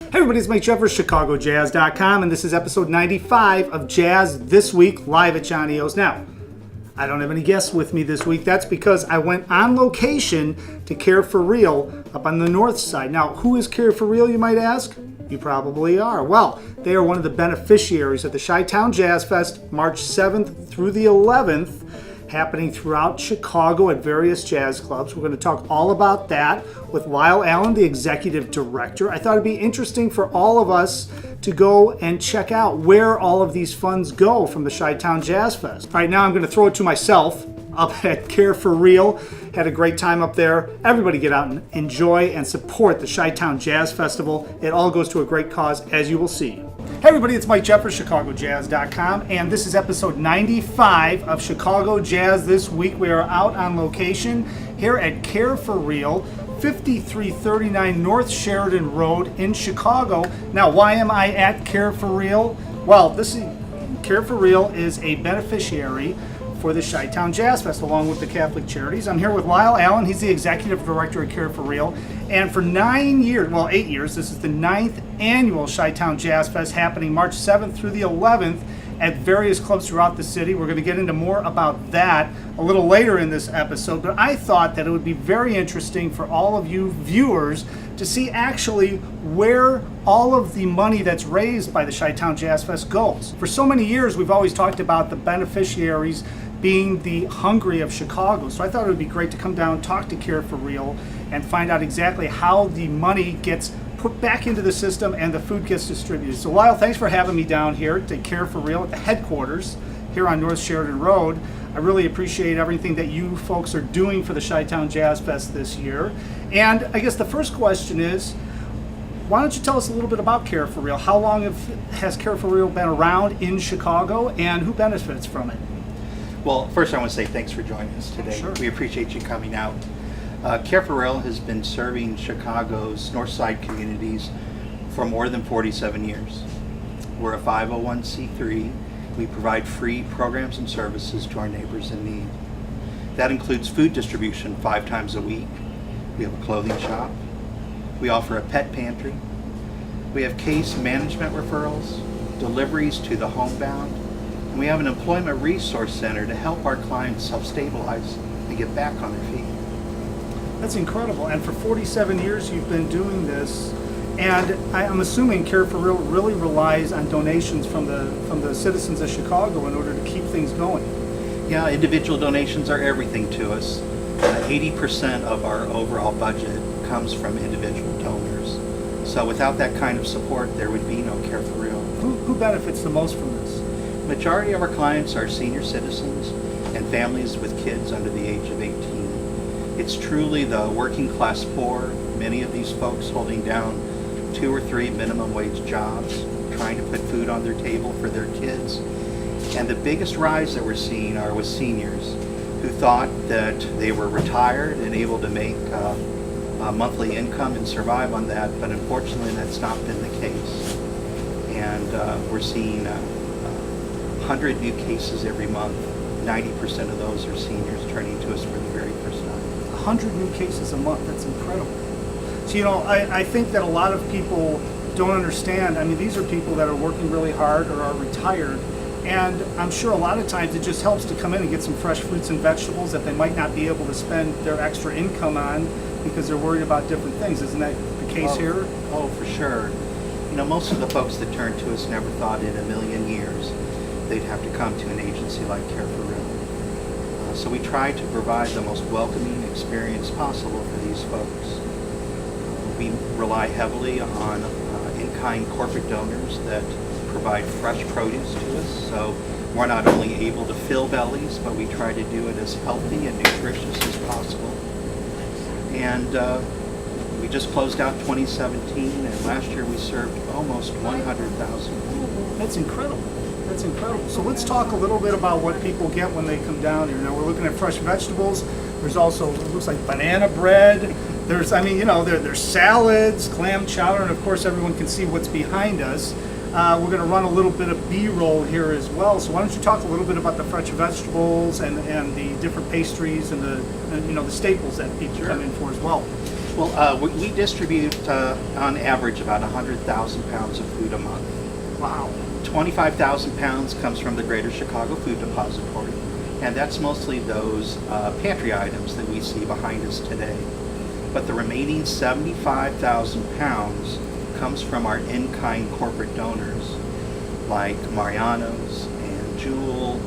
Hey everybody, it's Mike Jeffers, ChicagoJazz.com, and this is episode 95 of Jazz This Week, live at Johnny O's. Now, I don't have any guests with me this week. That's because I went on location to Care for Real up on the north side. Now, who is Care for Real, you might ask? You probably are. Well, they are one of the beneficiaries of the Chi-Town Jazz Fest, March 7th through the 11th, happening throughout Chicago at various jazz clubs. We're going to talk all about that with Lyle Allen, the executive director. I thought it'd be interesting for all of us to go and check out where all of these funds go from the Chi-Town Jazz Fest. All right, now I'm going to throw it to myself up at Care for Real. Had a great time up there. Everybody get out and enjoy and support the Chi-Town Jazz Festival. It all goes to a great cause, as you will see. Hey everybody, it's Mike Jeffers, ChicagoJazz.com, and this is episode 95 of Chicago Jazz This Week. We are out on location here at Care for Real, 5339 North Sheridan Road in Chicago. Now, why am I at Care for Real? Well, Care for Real is a beneficiary for the Chi-Town Jazz Fest, along with the Catholic Charities. I'm here with Lyle Allen. He's the executive director at Care for Real. And for 8 years, this is the 9th annual Chi-Town Jazz Fest, happening March 7th through the 11th at various clubs throughout the city. We're going to get into more about that a little later in this episode, but I thought that it would be very interesting for all of you viewers to see actually where all of the money that's raised by the Chi-Town Jazz Fest goes. For so many years, we've always talked about the beneficiaries being the Hungry of Chicago. So I thought it would be great to come down, talk to Care for Real, and find out exactly how the money gets put back into the system and the food gets distributed. So Lyle, thanks for having me down here to Care for Real at the headquarters here on North Sheridan Road. I really appreciate everything that you folks are doing for the Chi-Town Jazz Fest this year. And I guess the first question is, why don't you tell us a little bit about Care for Real? How long has Care for Real been around in Chicago, and who benefits from it? Well, first I want to say thanks for joining us today. Sure. We appreciate you coming out. Care for Real has been serving Chicago's North Side communities for more than 47 years. We're a 501c3. We provide free programs and services to our neighbors in need. That includes food distribution 5 times a week. We have a clothing shop. We offer a pet pantry. We have case management referrals, deliveries to the homebound, and we have an employment resource center to help our clients self-stabilize and get back on their feet. That's incredible. And for 47 years you've been doing this, and I'm assuming Care for Real really relies on donations from the citizens of Chicago in order to keep things going. Yeah, individual donations are everything to us. 80% of our overall budget comes from individual donors. So without that kind of support, there would be no Care for Real. Who benefits the most from this? Majority of our clients are senior citizens and families with kids under the age of 18. It's truly the working class poor, many of these folks holding down 2 or 3 minimum wage jobs, trying to put food on their table for their kids. And the biggest rise that we're seeing are with seniors who thought that they were retired and able to make a monthly income and survive on that, but unfortunately that's not been the case. And we're seeing 100 new cases every month. 90% of those are seniors turning to us for the very first time. 100 new cases a month, that's incredible. So, I think that a lot of people don't understand. I mean, these are people that are working really hard or are retired, and I'm sure a lot of times it just helps to come in and get some fresh fruits and vegetables that they might not be able to spend their extra income on because they're worried about different things. Isn't that the case here? Oh, for sure. Most of the folks that turn to us never thought in a million years they'd have to come to an agency like Care for Real. So we try to provide the most welcoming experience possible for these folks. We rely heavily on in-kind corporate donors that provide fresh produce to us. So we're not only able to fill bellies, but we try to do it as healthy and nutritious as possible. And we just closed out 2017, and last year we served almost 100,000 people. That's incredible. That's incredible. So let's talk a little bit about what people get when they come down here. Now we're looking at fresh vegetables. There's also, it looks like banana bread. There's, there's salads, clam chowder, and of course everyone can see what's behind us. We're going to run a little bit of B-roll here as well. So why don't you talk a little bit about the fresh vegetables and the different pastries and the staples that people come in for as well. Well, we distribute on average about 100,000 pounds of food a month. Wow. 25,000 pounds comes from the Greater Chicago Food Depository, and that's mostly those pantry items that we see behind us today. But the remaining 75,000 pounds comes from our in-kind corporate donors like Mariano's and Jewel,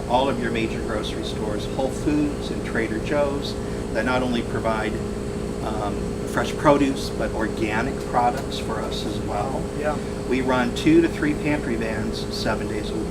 all of your major grocery stores, Whole Foods and Trader Joe's, that not only provide fresh produce but organic products for us as well. Yeah. We run 2 to 3 pantry vans 7 days a week.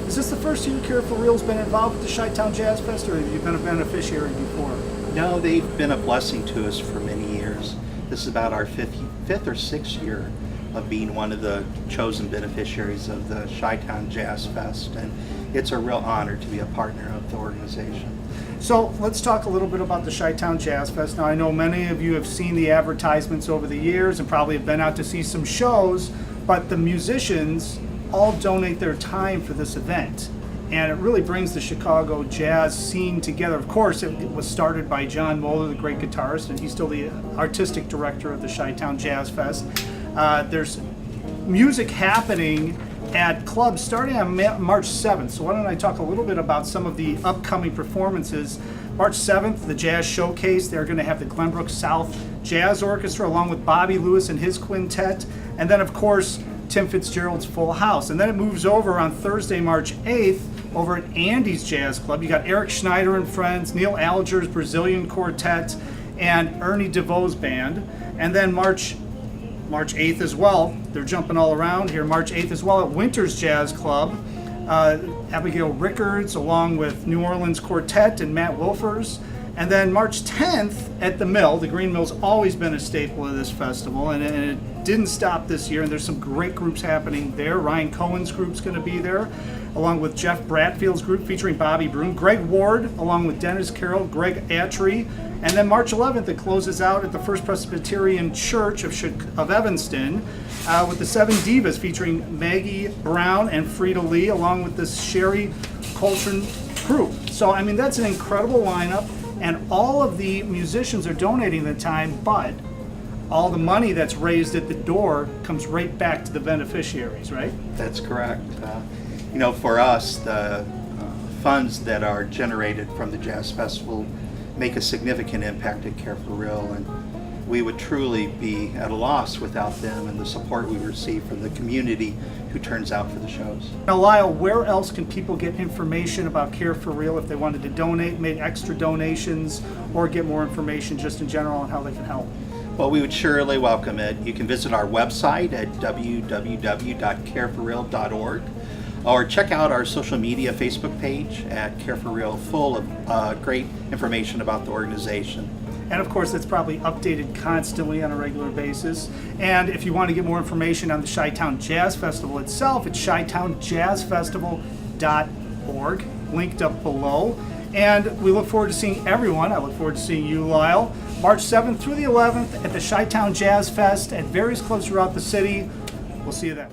Is this the first year Care for Real's been involved with the Chi-Town Jazz Fest, or have you been a beneficiary before? No, they've been a blessing to us for many years. This is about our fifth or sixth year of being one of the chosen beneficiaries of the Chi-Town Jazz Fest, and it's a real honor to be a partner of the organization. So let's talk a little bit about the Chi-Town Jazz Fest. Now, I know many of you have seen the advertisements over the years and probably have been out to see some shows, but the musicians all donate their time for this event. And it really brings the Chicago jazz scene together. Of course, it was started by John Moeller, the great guitarist, and he's still the artistic director of the Chi-Town Jazz Fest. There's music happening at clubs starting on March 7th. So why don't I talk a little bit about some of the upcoming performances. March 7th, the Jazz Showcase. They're going to have the Glenbrook South Jazz Orchestra along with Bobby Lewis and his quintet. And then, of course, Tim Fitzgerald's Full House. And then it moves over on Thursday, March 8th, over at Andy's Jazz Club. You got Eric Schneider and Friends, Neil Alger's Brazilian Quartet, and Ernie DeVoe's band. And then March 8th as well, they're jumping all around here, March 8th as well at Winter's Jazz Club. Abigail Rickards along with New Orleans Quartet and Matt Wilfers. And then March 10th at the Mill. The Green Mill's always been a staple of this festival, and it didn't stop this year, and there's some great groups happening there. Ryan Cohen's group's going to be there, along with Jeff Bradfield's group featuring Bobby Broom, Greg Ward, along with Dennis Carroll, Greg Attree. And then March 11th, it closes out at the First Presbyterian Church of Evanston with the Seven Divas featuring Maggie Brown and Frida Lee, along with the Sherry Coltrane crew. So, I mean, that's an incredible lineup, and all of the musicians are donating the time, but all the money that's raised at the door comes right back to the beneficiaries, right? That's correct. For us, the funds that are generated from the Jazz Festival make a significant impact at Care for Real, and we would truly be at a loss without them and the support we receive from the community who turns out for the shows. Now, Lyle, where else can people get information about Care for Real if they wanted to donate, make extra donations, or get more information just in general on how they can help? Well, we would surely welcome it. You can visit our website at www.careforreal.org, or check out our social media Facebook page at Care for Real, full of great information about the organization. And of course, it's probably updated constantly on a regular basis. And if you want to get more information on the Chi-Town Jazz Festival itself, it's chitownjazzfestival.org, linked up below. And we look forward to seeing everyone. I look forward to seeing you, Lyle, March 7th through the 11th at the Chi-Town Jazz Fest at various clubs throughout the city. We'll see you then.